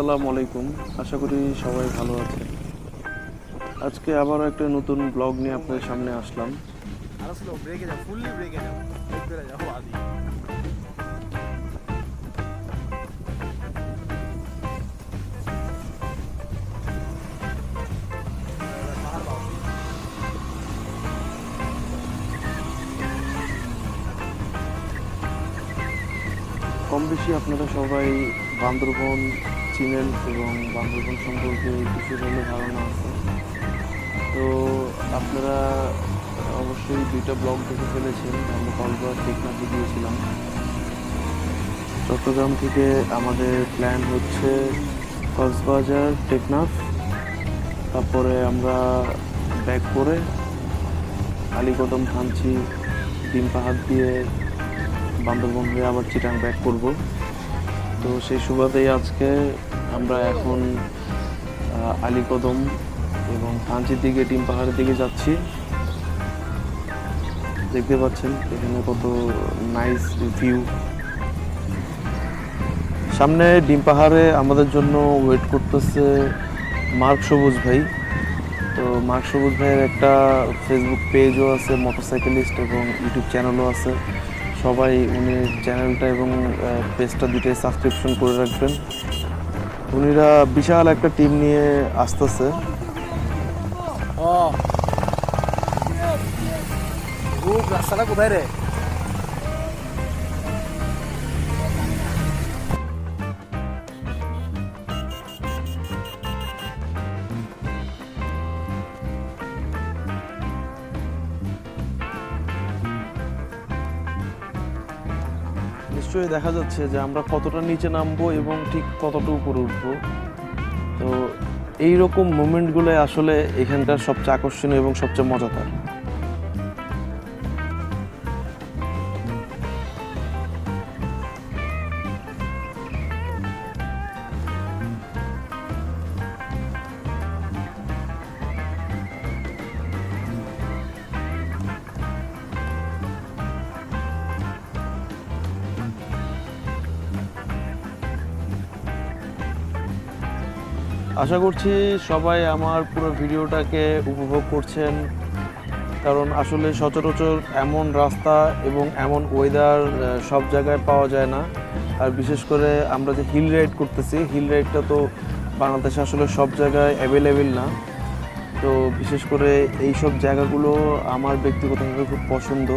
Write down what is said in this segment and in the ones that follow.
আসসালামু আলাইকুম। আশা করি সবাই ভালো আছেন। আজকে আবারও একটা নতুন ব্লগ নিয়ে আপনাদের সামনে আসলাম। কম বেশি আপনারা সবাই বান্দরবন চিনেন এবং বান্দরবন সম্পর্কে কিছু হলেও ধারণা আছে। তো আপনারা অবশ্যই দুইটা ব্লগ দেখে ফেলেছেন। আমরা কক্সবাজার টেকনাফে গিয়েছিলাম। চট্টগ্রাম থেকে আমাদের প্ল্যান হচ্ছে কক্সবাজার টেকনাফ, তারপরে আমরা ব্যাক করে আলীকদম থানচি ডিম পাহাড় দিয়ে বান্দরবন হয়ে আবার চিটাং ব্যাক করব। তো সেই সুবাদেই আজকে আমরা এখন আলীকদম এবং থানচির দিকে ডিম পাহাড়ের দিকে যাচ্ছি। দেখতে পাচ্ছেন এখানে কত নাইস ভিউ। সামনে ডিম পাহাড়ে আমাদের জন্য ওয়েট করতেছে মার্ক সবুজ ভাই। তো মার্ক সবুজ ভাইয়ের একটা ফেসবুক পেজও আছে, মোটরসাইকেলিস্ট, এবং ইউটিউব চ্যানেলও আছে। সবাই উনি চ্যানেলটা এবং পেজটা দুটোই সাবস্ক্রিপশন করে রাখবেন। উনিরা বিশাল একটা টিম নিয়ে আসতেছে। রাস্তাটা কোথায় রে? নিশ্চয়ই দেখা যাচ্ছে যে আমরা কতটা নিচে নামবো এবং ঠিক কতটা উপরে উঠবো। তো এইরকম মুভমেন্টগুলো আসলে এখানকার সবচেয়ে আকর্ষণীয় এবং সবচেয়ে মজাদার। আশা করছি সবাই আমার পুরো ভিডিওটাকে উপভোগ করছেন, কারণ আসলে সচরাচর এমন রাস্তা এবং এমন ওয়েদার সব জায়গায় পাওয়া যায় না। আর বিশেষ করে আমরা যে হিল রাইড করতেছি, হিল রাইডটা তো বাংলাদেশে আসলে সব জায়গায় অ্যাভেলেবেল না। তো বিশেষ করে এই সব জায়গাগুলো আমার ব্যক্তিগতভাবে খুব পছন্দ।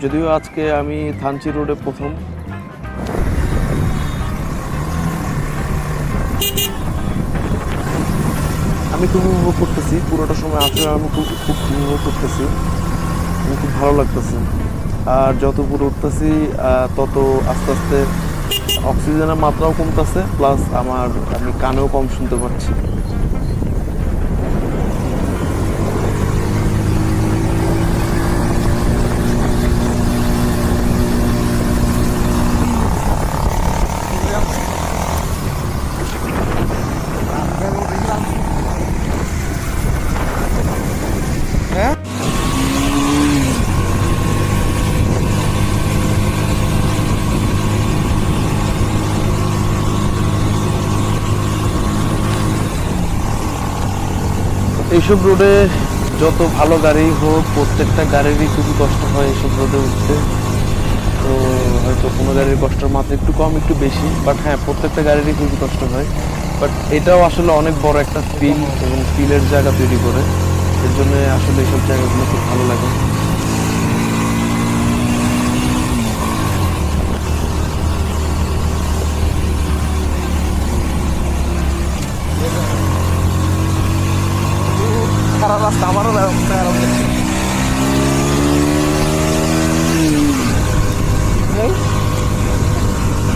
যদিও আজকে আমি থানচি রোডে প্রথম। আমি খুব উপভোগ করতেছি পুরোটা সময়। আসলে আমি খুব উপভোগ করতেছি, আমি খুব ভালো লাগতেছে। আর যত উপরে উঠতেছি তত আস্তে আস্তে অক্সিজেনের মাত্রাও কমতেছে, প্লাস আমি কানেও কম শুনতে পাচ্ছি। এইসব রোডে যত ভালো গাড়ি হোক, প্রত্যেকটা গাড়িরই খুবই কষ্ট হয় এইসব রোডে উঠতে। তো হয়তো কোনো গাড়ির কষ্টের মাত্রা একটু কম একটু বেশি, বাট হ্যাঁ, প্রত্যেকটা গাড়িরই খুবই কষ্ট হয়। বাট এটাও আসলে অনেক বড় একটা ফিল এবং ফিলের জায়গা তৈরি করে। এর জন্য আসলে এইসব জায়গাগুলো খুব ভালো লাগে। খারাপ রাস্তা, আমারও খারাপ লাগছে।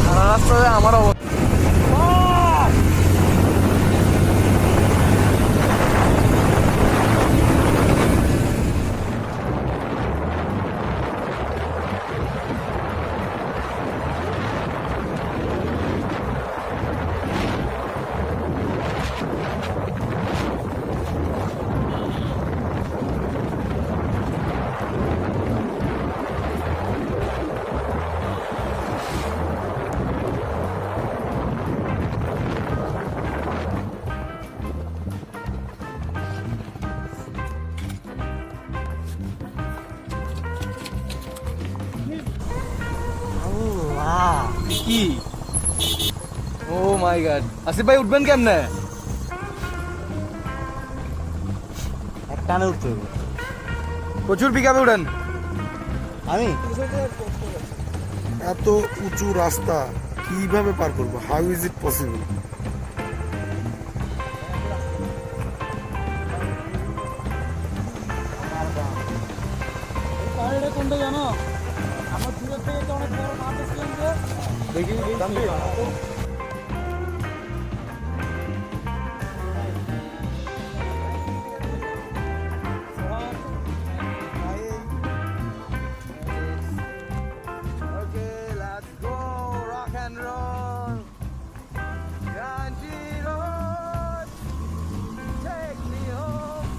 খারাপ রাস্তা আমারও কি ও মাই গড আসিফ ভাই উঠবেন কেমনে টানে উঠতে হবে। প্রচুর পিকআপে উঠেন আমি এত উঁচু রাস্তা কিভাবে পার করবো? How is it possible? পাহাড়টা কোনটা জানো? আমার দূরের থেকে তো অনেক বড় মাছ আসছিলাম যে দেখি Okay, let's go rock and roll. Country road, take me home.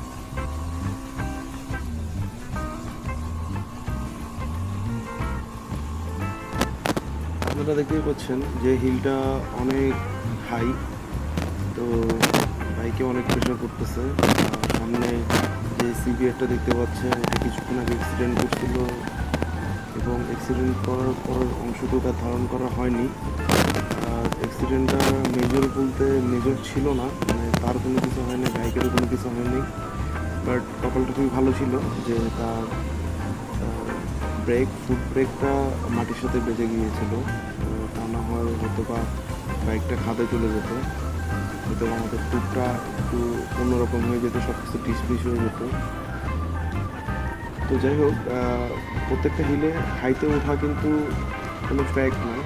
আপনারা দেখতেই পাচ্ছেন যে হিলটা অনেক হাই, তো বাইকে অনেক প্রেশার করতেছে। সামনে যে সিভিআরটা দেখতে পাচ্ছেন এটা কিছুক্ষণ আগে অ্যাক্সিডেন্ট করছিল এবং অ্যাক্সিডেন্ট করার পর অংশটুকু আর ধারণ করা হয়নি। আর অ্যাক্সিডেন্টটা মেজর বলতে মেজর ছিল না, মানে তার কোনো কিছু হয়নি, বাইকেরও কোনো কিছু হয়নি। বাট কপালটা খুবই ভালো ছিল যে তার ফুট ব্রেকটা মাটির সাথে বেজে গিয়েছিল। তা না হয় হয়তো বা বাইকটা খাদে চলে যেত, হয়তো আমাদের ট্যুরটা একটু অন্যরকম হয়ে যেত, সব কিছু ডিসমিস হয়ে যেত। তো যাই হোক, প্রত্যেকটা হিলে হাইতে ওঠা কিন্তু কোনো ফ্যাক্ট নয়।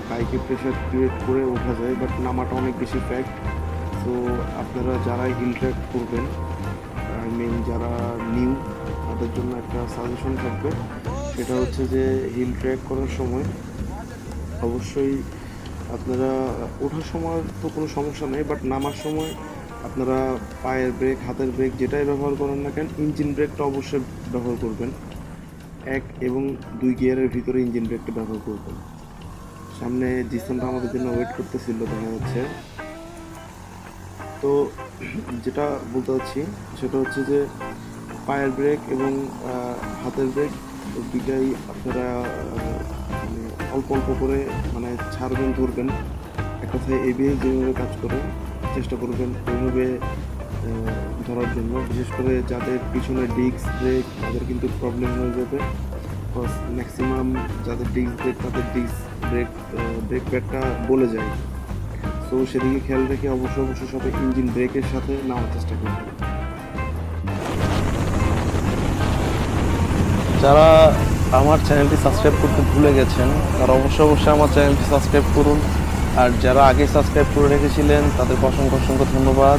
বাইকে প্রেশার ক্রিয়েট করে ওঠা যায়, বাট নামাটা অনেক বেশি ফ্যাক্ট। তো আপনারা যারা হিল ট্র্যাক করবেন, আই মিন যারা নিউ, তাদের জন্য একটা সাজেশন থাকবে, সেটা হচ্ছে যে হিল ট্র্যাক করার সময় অবশ্যই আপনারা ওঠার সময় তো কোনো সমস্যা নেই, বাট নামার সময় আপনারা পায়ের ব্রেক, হাতের ব্রেক যেটাই ব্যবহার করেন না কেন, ইঞ্জিন ব্রেকটা অবশ্যই ব্যবহার করবেন। 1 এবং 2 গিয়ারের ভিতরে ইঞ্জিন ব্রেকটা ব্যবহার করবেন। সামনে জিসানটা আমাদের জন্য ওয়েট করতেছিল দেখা যাচ্ছে। তো যেটা বলতে চাচ্ছি সেটা হচ্ছে যে পায়ের ব্রেক এবং হাতের ব্রেক দুইটাই আপনারা মানে অল্প অল্প করে মানে ছাড়বেন, ধরবেন। এক কথায় এবিএস যেভাবে কাজ করে চেষ্টা করবেন ওইভাবে ধরার জন্য। বিশেষ করে যাদের পিছনে ডিস্ক ব্রেক তাদের কিন্তু প্রবলেম হয়ে যাবে। ম্যাক্সিমাম যাদের ডিস্ক ব্রেক তাদের ডিস্ক ব্রেক প্যাডটা বলে যায়। তো সেদিকে খেয়াল রেখে অবশ্যই সবাই ইঞ্জিন ব্রেকের সাথে নেওয়ার চেষ্টা করবেন। যারা আমার চ্যানেলটি সাবস্ক্রাইব করতে ভুলে গেছেন তারা অবশ্যই আমার চ্যানেলটি সাবস্ক্রাইব করুন। আর যারা আগে সাবস্ক্রাইব করে রেখেছিলেন তাদেরকে অসংখ্য ধন্যবাদ।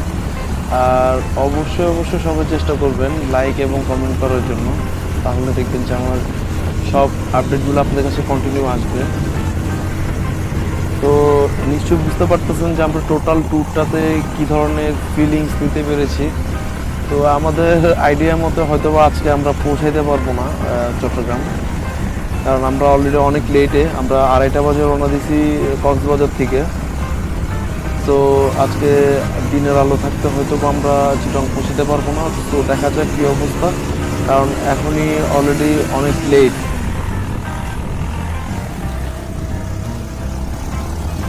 আর অবশ্যই সবাই চেষ্টা করবেন লাইক এবং কমেন্ট করার জন্য, তাহলে দেখবেন যে আমার সব আপডেটগুলো আপনাদের কাছে কন্টিনিউ আসবে। তো নিশ্চয়ই বুঝতে পারতেছেন যে আমরা টোটাল ট্যুরটাতে কী ধরনের ফিলিংস নিতে পেরেছি। তো আমাদের আইডিয়া মতো হয়তো বা আজকে আমরা পৌঁছাইতে পারবো না চট্টগ্রাম, কারণ আমরা অলরেডি অনেক লেটে, আমরা 2:30 বাজে রওনা দিছি কক্সবাজার থেকে। তো আজকে দিনের আলো থাকতে হয়তো বা আমরা চিটং পৌঁছাতে পারবো না। তো দেখা যাক কী অবস্থা, কারণ এখনই অলরেডি অনেক লেট।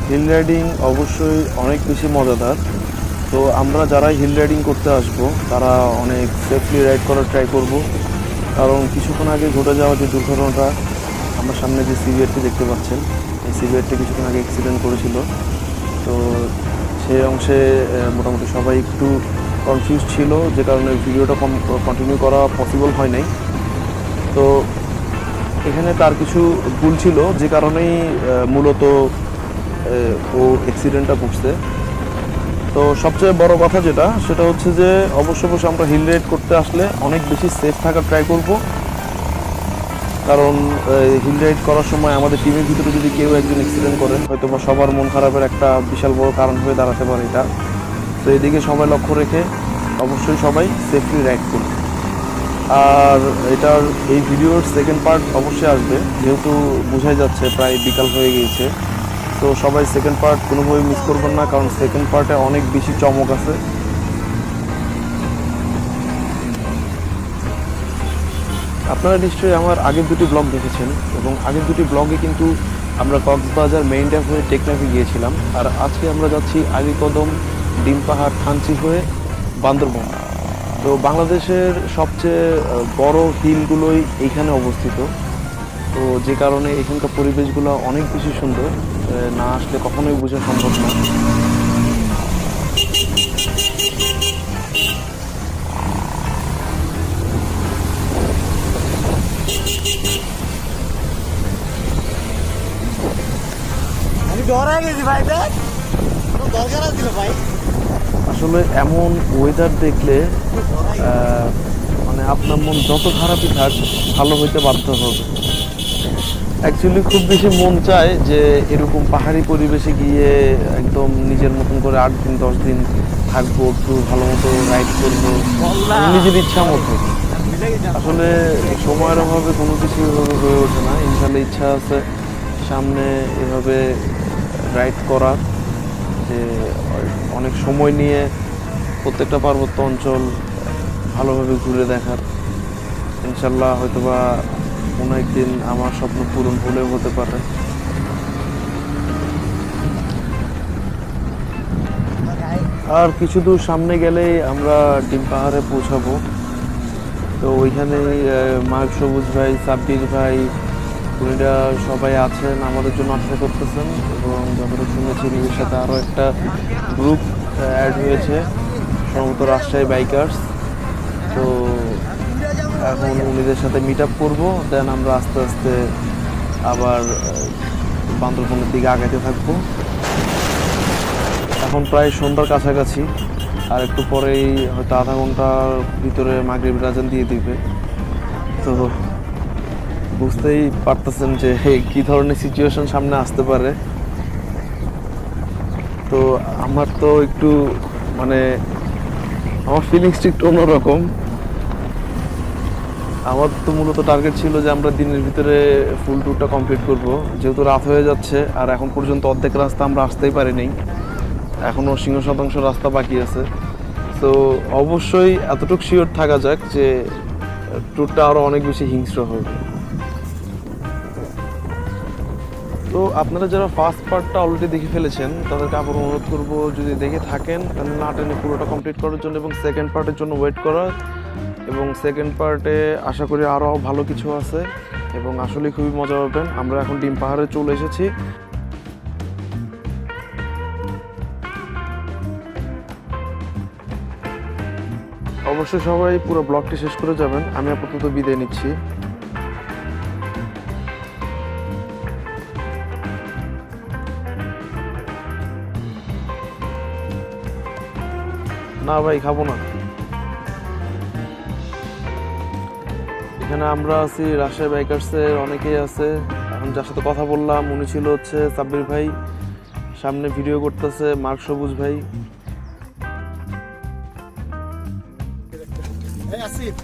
হিল রাইডিং অবশ্যই অনেক বেশি মজাদার। তো আমরা যারা হিল রাইডিং করতে আসবো তারা অনেক সেফলি রাইড করার ট্রাই করব, কারণ কিছুক্ষণ আগে ঘটে যাওয়া যে দুর্ঘটনাটা, আমার সামনে যে সিভিআরটি দেখতে পাচ্ছেন, এই সিভিআরটি কিছুক্ষণ আগে অ্যাক্সিডেন্ট করেছিল। তো সেই অংশে মোটামুটি সবাই একটু কনফিউজ ছিল, যে কারণে ভিডিওটা কন্টিনিউ করা পসিবল হয় নাই। তো এখানে তার কিছু ভুল ছিল, যে কারণেই মূলত ও অ্যাক্সিডেন্টটা ঘটছে। তো সবচেয়ে বড় কথা সেটা হচ্ছে যে অবশ্যই আমরা হিল রাইড করতে আসলে অনেক বেশি সেফ থাকার ট্রাই করব, কারণ হিল রাইড করার সময় আমাদের টিমের ভিতরে যদি কেউ একজন অ্যাক্সিডেন্ট করে হয়তো বা সবার মন খারাপের একটা বিশাল বড় কারণ হয়ে দাঁড়াতে পারে এটা। তো এদিকে সবাই লক্ষ্য রেখে অবশ্যই সবাই সেফলি রাইড করবে। আর এটার এই ভিডিওর সেকেন্ড পার্ট অবশ্যই আসবে, যেহেতু বোঝাই যাচ্ছে প্রায় বিকাল হয়ে গিয়েছে। তো সবাই সেকেন্ড পার্ট কোনোভাবেই মিস করবেন না, কারণ সেকেন্ড পার্টে অনেক বেশি চমক আছে। আপনারা নিশ্চয়ই আমার আগের দুটি ব্লগ দেখেছেন, এবং আগের দুটি ব্লগে কিন্তু আমরা কক্সবাজার মেইন ড্যাম হয়ে টেকনাফে গিয়েছিলাম, আর আজকে আমরা যাচ্ছি আলীকদম, ডিম পাহাড়, থানচি হয়ে বান্দরবন। তো বাংলাদেশের সবচেয়ে বড় হিলগুলোই এইখানে অবস্থিত। তো যে কারণে এখানকার পরিবেশগুলো অনেক বেশি সুন্দর, না আসলে কখনোই বোঝা সম্ভব না। আমি ডরাই গেছি ভাই, দেখ কোনো দরকার ছিল ভাই। আসলে এমন ওয়েদার দেখলে মানে আপনার মন যত খারাপই থাক ভালো হইতে বাধ্য হবে। অ্যাকচুয়ালি খুব বেশি মন চায় যে এরকম পাহাড়ি পরিবেশে গিয়ে একদম নিজের মতন করে 8 দিন 10 দিন থাকবো, একটু ভালো মতো রাইড করবো নিজের ইচ্ছা মতো। আসলে সময়ের অভাবে কোনো কিছু এভাবে হয়ে ওঠে না। ইনশাল্লাহ ইচ্ছা আছে সামনে এভাবে রাইড করার, যে অনেক সময় নিয়ে প্রত্যেকটা পার্বত্য অঞ্চল ভালোভাবে ঘুরে দেখার। ইনশাল্লাহ হয়তোবা কোনো একদিন আমার স্বপ্ন পূরণ হলেও হতে পারে। আর কিছু দূর সামনে গেলেই আমরা ডিম পাহাড়ে পৌঁছাবো। তো ওইখানে মার্ক সবুজ ভাই, সাব্বির ভাই, উনিরা সবাই আছেন, আমাদের জন্য অপেক্ষা করতেছেন। এবং যতটুকু শুনেছি নিজের সাথে আরও একটা গ্রুপ অ্যাড হয়েছে, সম্ভবত রাজশাহী বাইকার্স। তো এখন উনিদের সাথে মিট আপ করবো, দেন আমরা আস্তে আস্তে আবার বান্দরবনের দিকে আগাইতে থাকবো। এখন প্রায় সন্ধ্যার কাছাকাছি, আর একটু পরেই হয়তো আধা ঘন্টার ভিতরে মাগরিবের আজান দিয়ে দিবে। তো বুঝতেই পারতেছেন যে কি ধরনের সিচুয়েশন সামনে আসতে পারে। তো আমার তো একটু মানে আমার ফিলিংসটা একটু অন্যরকম। আমার তো মূলত টার্গেট ছিল যে আমরা দিনের ভিতরে ফুল ট্যুরটা কমপ্লিট করব, যেহেতু রাত হয়ে যাচ্ছে আর এখন পর্যন্ত অর্ধেক রাস্তা আমরা আসতেই পারিনি, এখনও 50% রাস্তা বাকি আছে। তো অবশ্যই এতটুকু শিওর থাকা যাক যে ট্যুরটা আরও অনেক বেশি হিংস্র হবে। তো আপনারা যারা ফার্স্ট পার্টটা অলরেডি দেখে ফেলেছেন তাদেরকে আবার অনুরোধ করব, যদি দেখে থাকেন তাহলে না টেনে পুরোটা কমপ্লিট করার জন্য এবং সেকেন্ড পার্টের জন্য ওয়েট করা। এবং সেকেন্ড পার্টে আশা করি আরও ভালো কিছু আছে এবং আসলে খুবই মজা পাবেন। আমরা এখন ডিম পাহাড়ে চলে এসেছি। অবশ্যই সবাই পুরো ব্লগটি শেষ করে যাবেন। আমি আপাতত বিদায় নিচ্ছি। না ভাই, খাবো না। এখানে আমরা আছি রাজশাহী বাইকার্সের অনেকেই আছে। এখন যার সাথে কথা বললাম উনি ছিল হচ্ছে সাব্বির ভাই, সামনে ভিডিও করতেছে মার্ক সবুজ ভাই। আসিফ,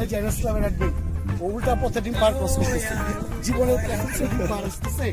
এই যে ইসলামের অ্যাডমিন, ও উল্টা পথে ডিম পার ক্রস করতেছে, জীবনের প্ল্যান ছিল ডিম পার আসতেছে।